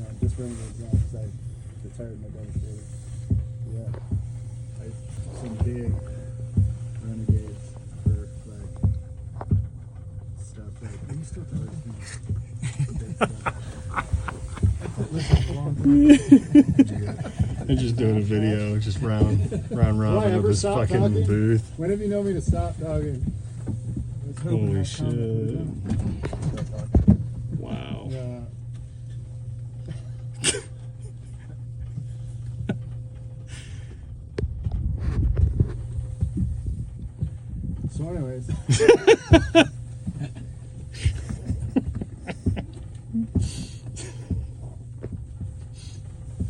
know, just for any example, because I retired my devastator. Yeah, some big renegades for like stuff like you still tell us big stuff. They're just doing a video, just round robin of his fucking talking? booth. When have you known me to stop talking? Holy shit. Wow. Yeah. So anyways. Is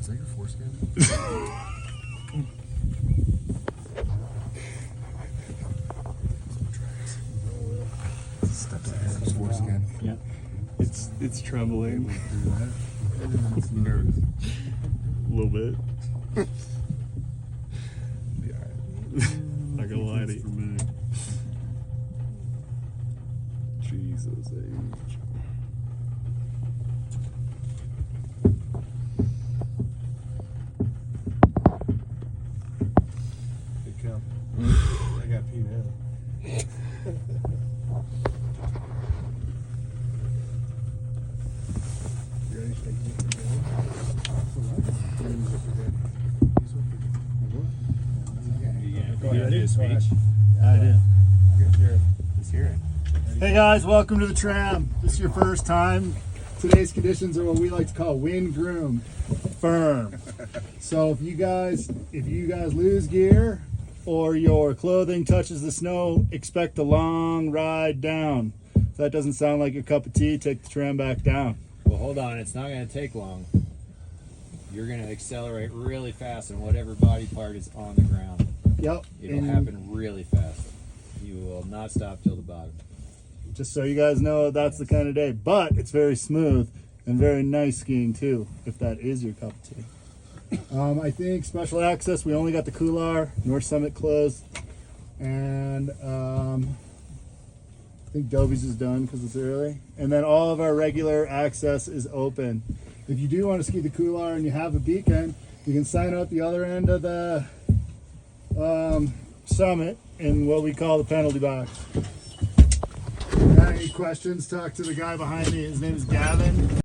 that your foreskin? Foreskin. Yeah. It's trembling. It's nervous. A little bit. Yeah. Not gonna lie to you. For me. Jesus age. Good kill. I got pee now. You ready to take me for You ready? Speech? I do. Let's hear it. Hey guys, welcome to the Tram. This is your first time. Today's conditions are what we like to call wind groomed, firm. So if you guys lose gear or your clothing touches the snow, expect a long ride down. If that doesn't sound like your cup of tea, take the tram back down. Well, hold on. It's not going to take long. You're going to accelerate really fast on whatever body part is on the ground. Yep. It'll and happen really fast. You will not stop till the bottom. just so you guys know, that's the kind of day. But it's very smooth and very nice skiing too, if that is your cup of tea. I think special access, we only got the couloir, North Summit closed, and I think Dobie's is done because it's early. And then all of our regular access is open. If you do want to ski the couloir and you have a beacon, you can sign up the other end of the summit in what we call the penalty box. Got any questions? Talk to the guy behind me. His name is Gavin.